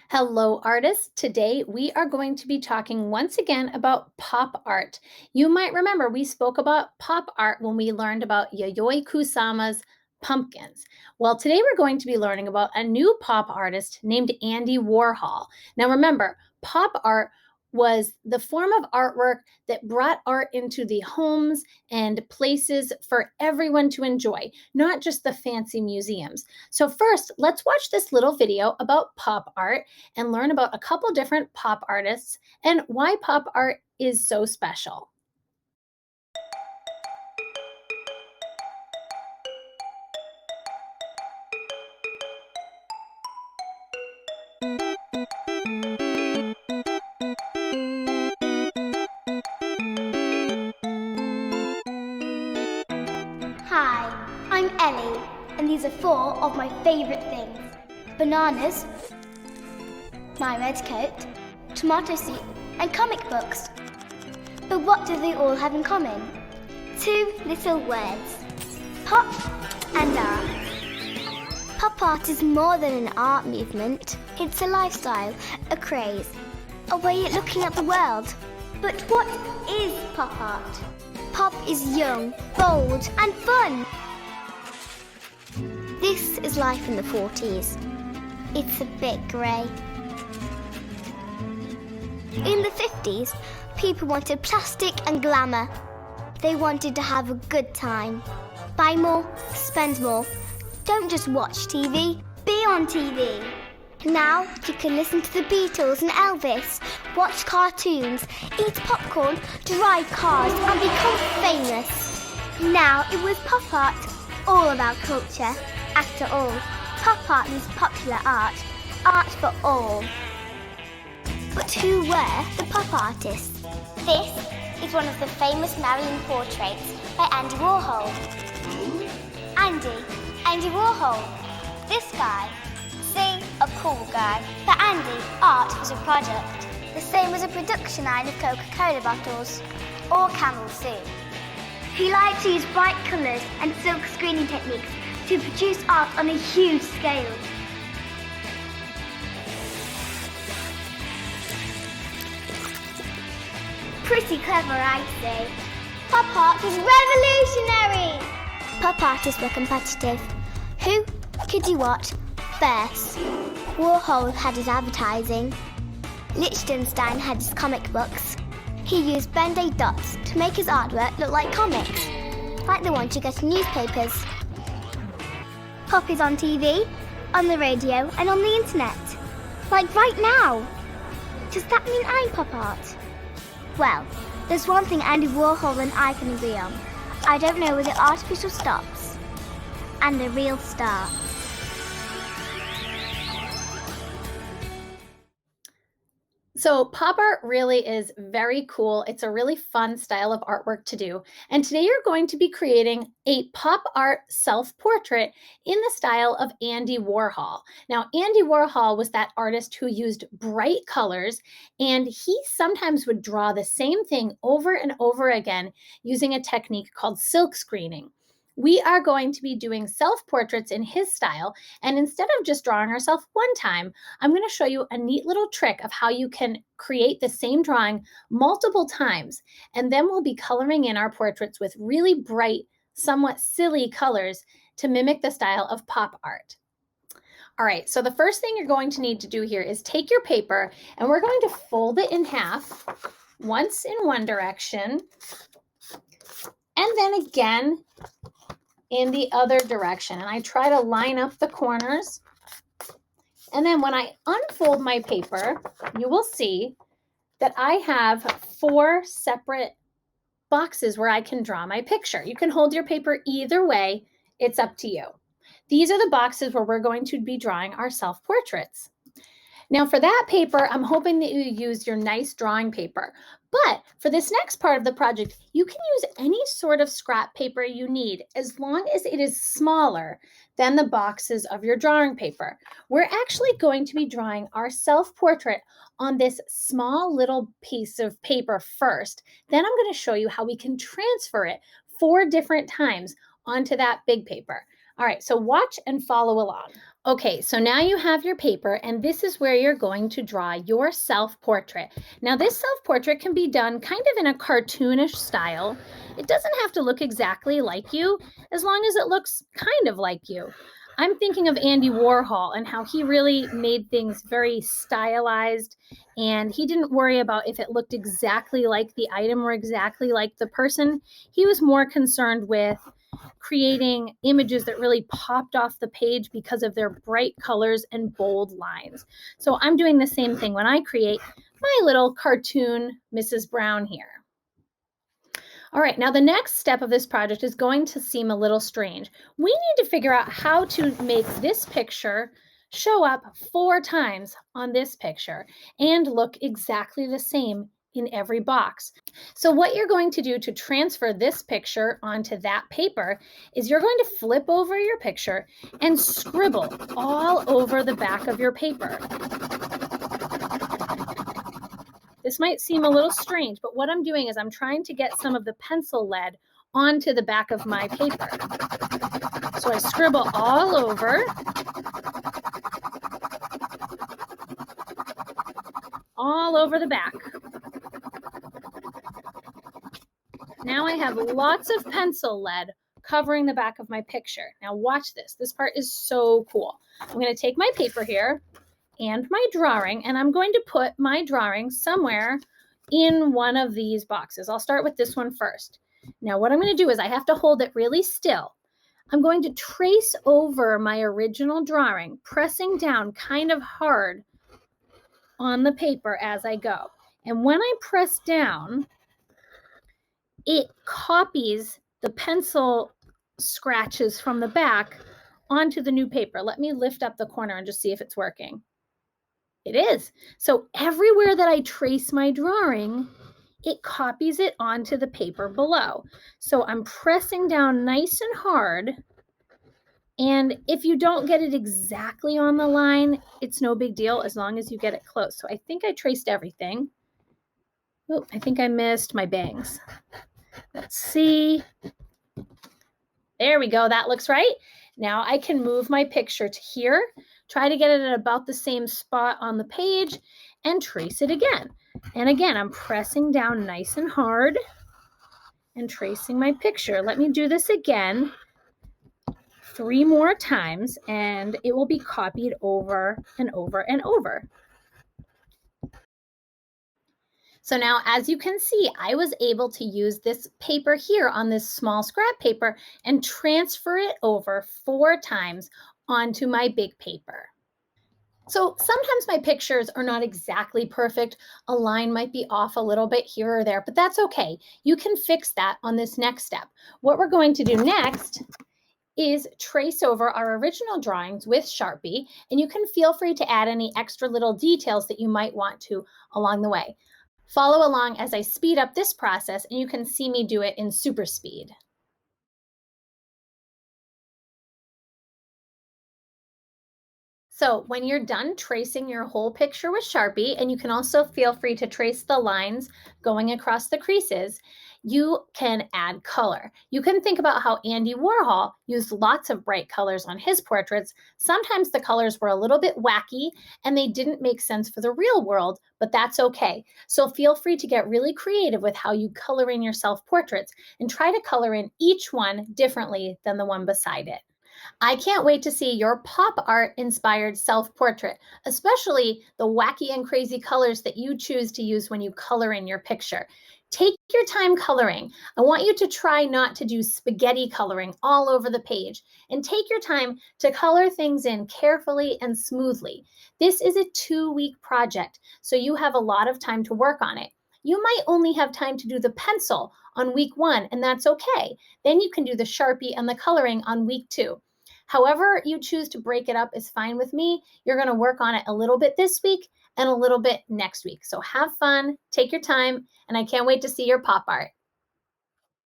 Hello, artists. Today we are going to be talking once again about pop art. You might remember we spoke about pop art when we learned about Yayoi Kusama's pumpkins. Well, today we're going to be learning about a new pop artist named Andy Warhol. Now, remember, pop art was the form of artwork that brought art into the homes and places for everyone to enjoy, not just the fancy museums. So, first, let's watch this little video about pop art and learn about a couple different pop artists and why pop art is so special. Hi, I'm Ellie, and these are four of my favourite things. Bananas, my red coat, tomato soup, and comic books. But what do they all have in common? Two little words, pop and art. Pop art is more than an art movement. It's a lifestyle, a craze, a way of looking at the world. But what is pop art? Pop is young, bold, and fun. This is life in the 40s. It's a bit grey. In the 50s, people wanted plastic and glamour. They wanted to have a good time. Buy more, spend more. Don't just watch TV, be on TV. Now you can listen to the Beatles and Elvis, watch cartoons, eat popcorn, drive cars and become famous. Now it was pop art, all about culture. After all, pop art means popular art, art for all. But who were the pop artists? This is one of the famous Marilyn portraits by Andy Warhol. Andy Warhol. This guy. See, a cool guy. For Andy, art was a product, the same as a production line of Coca-Cola bottles, or Camel soup. He liked to use bright colours and silk screening techniques to produce art on a huge scale. Pretty clever, I'd say. Pop art was revolutionary! Pop artists were competitive. Who could do what first? Warhol had his advertising. Lichtenstein had his comic books. He used Band-Aid dots to make his artwork look like comics, like the ones you get in newspapers. Pop is on TV, on the radio, and on the internet. Like right now. Does that mean I'm pop art? Well, there's one thing Andy Warhol and I can agree on. I don't know where the artificial stops and the real starts. So, pop art really is very cool. It's a really fun style of artwork to do. And today you're going to be creating a pop art self portrait in the style of Andy Warhol. Now, Andy Warhol was that artist who used bright colors, and he sometimes would draw the same thing over and over again using a technique called silk screening. We are going to be doing self portraits in his style. And instead of just drawing ourselves one time, I'm going to show you a neat little trick of how you can create the same drawing multiple times. And then we'll be coloring in our portraits with really bright, somewhat silly colors to mimic the style of pop art. All right, so the first thing you're going to need to do here is take your paper and we're going to fold it in half, once in one direction, and then again in the other direction. And I try to line up the corners. And then when I unfold my paper, you will see that I have 4 separate boxes where I can draw my picture. You can hold your paper either way. It's up to you. These are the boxes where we're going to be drawing our self-portraits. Now for that paper, I'm hoping that you use your nice drawing paper. But for this next part of the project, you can use any sort of scrap paper you need as long as it is smaller than the boxes of your drawing paper. We're actually going to be drawing our self-portrait on this small little piece of paper first. Then I'm going to show you how we can transfer it 4 different times onto that big paper. All right, so watch and follow along. Okay, so now you have your paper, and this is where you're going to draw your self-portrait. Now, this self-portrait can be done kind of in a cartoonish style. It doesn't have to look exactly like you, as long as it looks kind of like you. I'm thinking of Andy Warhol and how he really made things very stylized, and he didn't worry about if it looked exactly like the item or exactly like the person. He was more concerned with creating images that really popped off the page because of their bright colors and bold lines. So I'm doing the same thing when I create my little cartoon Mrs. Brown here. All right, now the next step of this project is going to seem a little strange. We need to figure out how to make this picture show up 4 times on this picture and look exactly the same in every box. So what you're going to do to transfer this picture onto that paper is you're going to flip over your picture and scribble all over the back of your paper. This might seem a little strange, but what I'm doing is I'm trying to get some of the pencil lead onto the back of my paper. So I scribble all over, the back. Now I have lots of pencil lead covering the back of my picture. Now watch this. This part is so cool. I'm going to take my paper here and my drawing, and I'm going to put my drawing somewhere in one of these boxes. I'll start with this one first. Now what I'm going to do is I have to hold it really still. I'm going to trace over my original drawing, pressing down kind of hard on the paper as I go. And when I press down, it copies the pencil scratches from the back onto the new paper. Let me lift up the corner and just see if it's working. It is. So everywhere that I trace my drawing, it copies it onto the paper below. So I'm pressing down nice and hard. And if you don't get it exactly on the line, it's no big deal as long as you get it close. So I think I traced everything. Oh, I think I missed my bangs. Let's see. There we go. That looks right. Now I can move my picture to here, try to get it at about the same spot on the page, and trace it again. And again, I'm pressing down nice and hard and tracing my picture. Let me do this again 3 more times, and it will be copied over and over and over. So now, as you can see, I was able to use this paper here on this small scrap paper and transfer it over 4 times onto my big paper. So sometimes my pictures are not exactly perfect. A line might be off a little bit here or there, but that's okay. You can fix that on this next step. What we're going to do next is trace over our original drawings with Sharpie, and you can feel free to add any extra little details that you might want to along the way. Follow along as I speed up this process, and you can see me do it in super speed. So when you're done tracing your whole picture with Sharpie, and you can also feel free to trace the lines going across the creases, you can add color. You can think about how Andy Warhol used lots of bright colors on his portraits. Sometimes the colors were a little bit wacky and they didn't make sense for the real world, but that's okay. So feel free to get really creative with how you color in your self-portraits and try to color in each one differently than the one beside it. I can't wait to see your pop art inspired self-portrait, especially the wacky and crazy colors that you choose to use when you color in your picture. Take your time coloring. I want you to try not to do spaghetti coloring all over the page, and take your time to color things in carefully and smoothly. This is a 2-week project, so you have a lot of time to work on it. You might only have time to do the pencil on week 1, and that's okay. Then you can do the Sharpie and the coloring on week 2. However you choose to break it up is fine with me. You're going to work on it a little bit this week and a little bit next week. So have fun, take your time, and I can't wait to see your pop art.